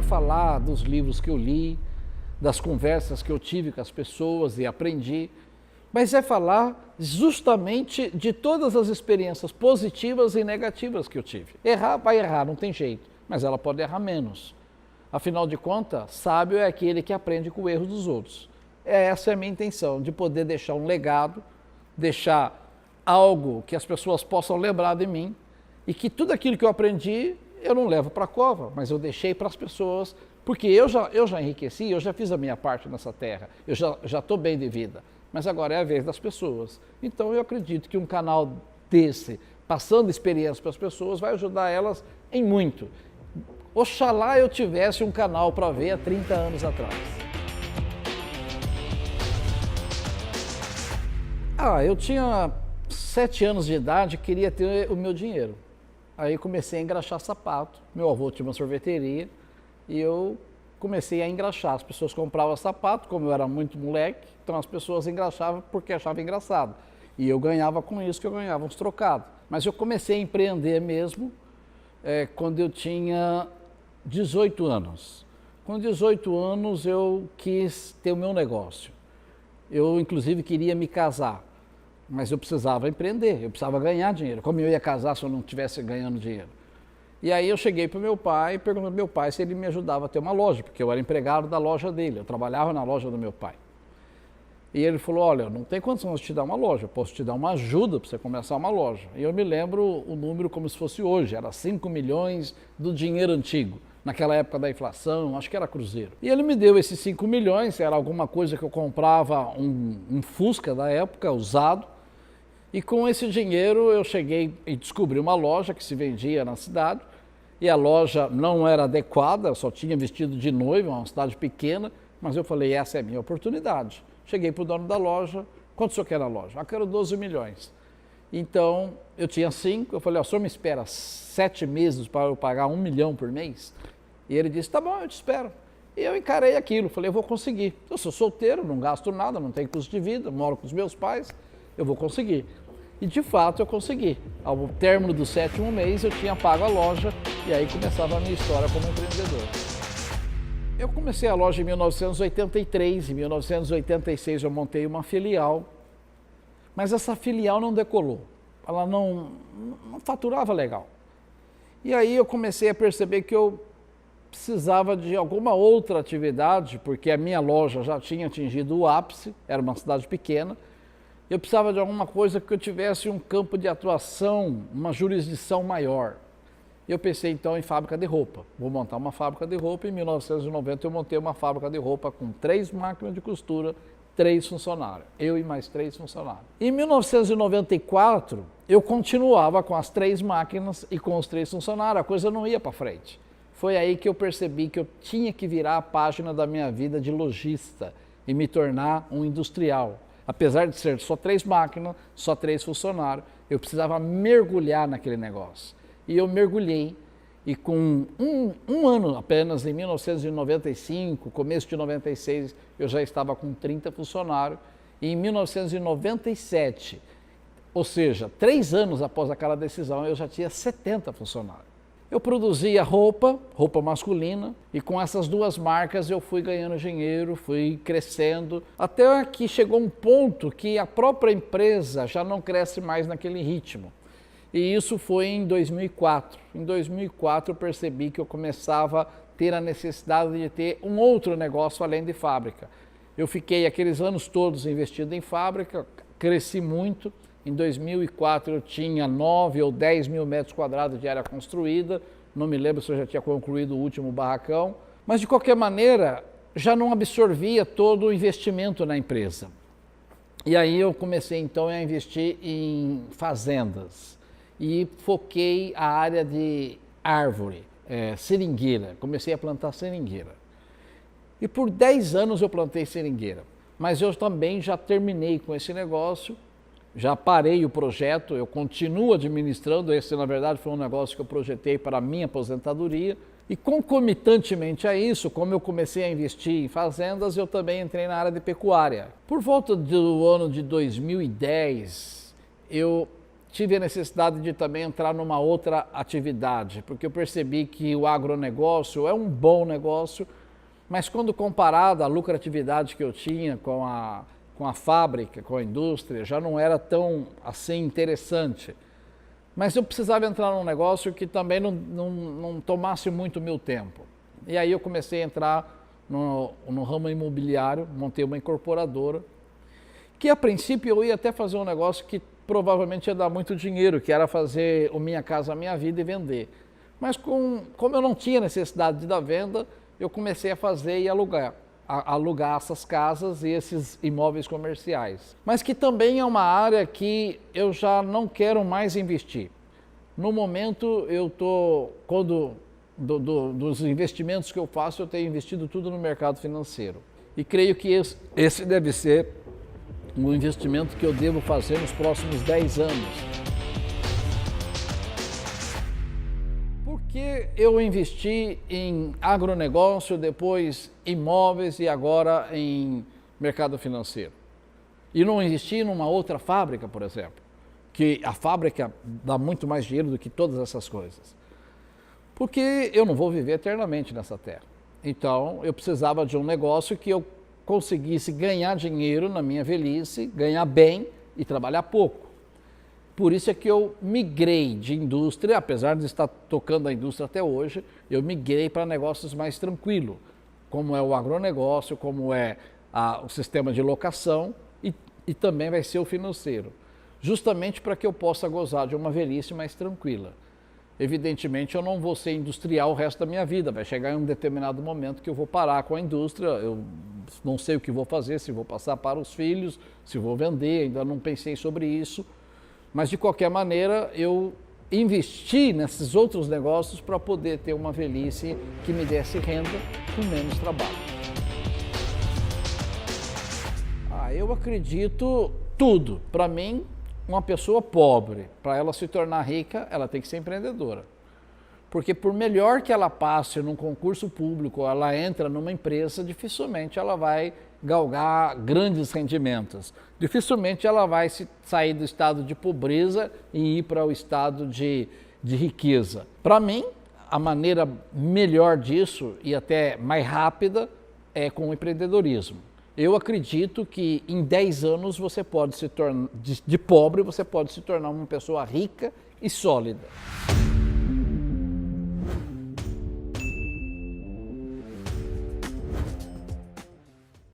falar dos livros que eu li, das conversas que eu tive com as pessoas e aprendi, mas é falar justamente de todas as experiências positivas e negativas que eu tive. Errar, vai errar, não tem jeito, mas ela pode errar menos. Afinal de contas, sábio é aquele que aprende com o erro dos outros. Essa é a minha intenção, de poder deixar um legado, deixar algo que as pessoas possam lembrar de mim e que tudo aquilo que eu aprendi, eu não levo para a cova, mas eu deixei para as pessoas, porque eu já enriqueci, eu já fiz a minha parte nessa terra, eu já estou bem de vida. Mas agora é a vez das pessoas. Então eu acredito que um canal desse, passando experiência para as pessoas, vai ajudar elas em muito. Oxalá eu tivesse um canal para ver há 30 anos atrás. Eu tinha 7 anos de idade e queria ter o meu dinheiro. Aí comecei a engraxar sapato. Meu avô tinha uma sorveteria e eu comecei a engraxar. As pessoas compravam sapato, como eu era muito moleque, então as pessoas engraxavam porque achavam engraçado. E eu ganhava com isso, que eu ganhava uns trocados. Mas eu comecei a empreender mesmo quando eu tinha 18 anos. Com 18 anos eu quis ter o meu negócio. Eu inclusive queria me casar, mas eu precisava empreender, eu precisava ganhar dinheiro. Como eu ia casar se eu não estivesse ganhando dinheiro? E aí eu cheguei para o meu pai e perguntei ao meu pai se ele me ajudava a ter uma loja, porque eu era empregado da loja dele, eu trabalhava na loja do meu pai. E ele falou, olha, não tem condição de te dar uma loja, eu posso te dar uma ajuda para você começar uma loja. E eu me lembro o número como se fosse hoje, era 5 milhões do dinheiro antigo, naquela época da inflação, acho que era cruzeiro. E ele me deu esses 5 milhões, era alguma coisa que eu comprava, um Fusca da época, usado. E com esse dinheiro eu cheguei e descobri uma loja que se vendia na cidade, e a loja não era adequada, só tinha vestido de noiva, uma cidade pequena, mas eu falei, essa é a minha oportunidade. Cheguei para o dono da loja, quanto o senhor quer na loja? Quero 12 milhões. Então, eu tinha 5, eu falei, o senhor me espera 7 meses para eu pagar 1 milhão por mês? E ele disse, tá bom, eu te espero. E eu encarei aquilo, falei, eu vou conseguir. Eu sou solteiro, não gasto nada, não tenho custo de vida, moro com os meus pais, eu vou conseguir. E de fato eu consegui. Ao término do 7º mês eu tinha pago a loja e aí começava a minha história como empreendedor. Eu comecei a loja em 1983, em 1986 eu montei uma filial, mas essa filial não decolou, ela não faturava legal. E aí eu comecei a perceber que eu precisava de alguma outra atividade, porque a minha loja já tinha atingido o ápice, era uma cidade pequena, eu precisava de alguma coisa que eu tivesse um campo de atuação, uma jurisdição maior. Eu pensei então em fábrica de roupa. Vou montar uma fábrica de roupa. Em 1990 eu montei uma fábrica de roupa com 3 máquinas de costura, 3 funcionários. Eu e mais 3 funcionários. Em 1994 eu continuava com as 3 máquinas e com os 3 funcionários. A coisa não ia para frente. Foi aí que eu percebi que eu tinha que virar a página da minha vida de lojista e me tornar um industrial. Apesar de ser só 3 máquinas, só 3 funcionários, eu precisava mergulhar naquele negócio. E eu mergulhei, e com um ano apenas, em 1995, começo de 96, eu já estava com 30 funcionários, e em 1997, ou seja, 3 anos após aquela decisão, eu já tinha 70 funcionários. Eu produzia roupa masculina, e com essas 2 marcas eu fui ganhando dinheiro, fui crescendo, até que chegou um ponto que a própria empresa já não cresce mais naquele ritmo. E isso foi em 2004. Em 2004 eu percebi que eu começava a ter a necessidade de ter um outro negócio além de fábrica. Eu fiquei aqueles anos todos investido em fábrica, cresci muito. Em 2004 eu tinha 9 ou 10 mil metros quadrados de área construída, não me lembro se eu já tinha concluído o último barracão, mas de qualquer maneira já não absorvia todo o investimento na empresa. E aí eu comecei então a investir em fazendas e foquei a área de árvore, seringueira, comecei a plantar seringueira. E por 10 anos eu plantei seringueira, mas eu também já terminei com esse negócio. Já parei o projeto, eu continuo administrando, esse na verdade foi um negócio que eu projetei para a minha aposentadoria. E concomitantemente a isso, como eu comecei a investir em fazendas, eu também entrei na área de pecuária. Por volta do ano de 2010, eu tive a necessidade de também entrar numa outra atividade, porque eu percebi que o agronegócio é um bom negócio, mas quando comparado à lucratividade que eu tinha com a fábrica, com a indústria, já não era tão assim interessante. Mas eu precisava entrar num negócio que também não tomasse muito meu tempo. E aí eu comecei a entrar no ramo imobiliário, montei uma incorporadora, que a princípio eu ia até fazer um negócio que provavelmente ia dar muito dinheiro, que era fazer o Minha Casa Minha Vida e vender. Mas como eu não tinha necessidade da venda, eu comecei a fazer e alugar essas casas e esses imóveis comerciais. Mas que também é uma área que eu já não quero mais investir. No momento eu estou, dos investimentos que eu faço, eu tenho investido tudo no mercado financeiro. E creio que esse deve ser um investimento que eu devo fazer nos próximos 10 anos. Por que eu investi em agronegócio, depois imóveis e agora em mercado financeiro? E não investi numa outra fábrica, por exemplo, que a fábrica dá muito mais dinheiro do que todas essas coisas. Porque eu não vou viver eternamente nessa terra. Então, eu precisava de um negócio que eu conseguisse ganhar dinheiro na minha velhice, ganhar bem e trabalhar pouco. Por isso é que eu migrei de indústria, apesar de estar tocando a indústria até hoje, eu migrei para negócios mais tranquilos, como é o agronegócio, como é o sistema de locação e também vai ser o financeiro, justamente para que eu possa gozar de uma velhice mais tranquila. Evidentemente, eu não vou ser industrial o resto da minha vida, vai chegar em um determinado momento que eu vou parar com a indústria, eu não sei o que vou fazer, se vou passar para os filhos, se vou vender, ainda não pensei sobre isso, mas de qualquer maneira eu investi nesses outros negócios para poder ter uma velhice que me desse renda com menos trabalho. Eu acredito tudo. Para mim, uma pessoa pobre, para ela se tornar rica, ela tem que ser empreendedora. Porque por melhor que ela passe num concurso público, ela entra numa empresa, dificilmente ela vai galgar grandes rendimentos. Dificilmente ela vai sair do estado de pobreza e ir para o estado de riqueza. Para mim, a maneira melhor disso e até mais rápida é com o empreendedorismo. Eu acredito que em 10 anos você pode se tornar, de pobre, você pode se tornar uma pessoa rica e sólida.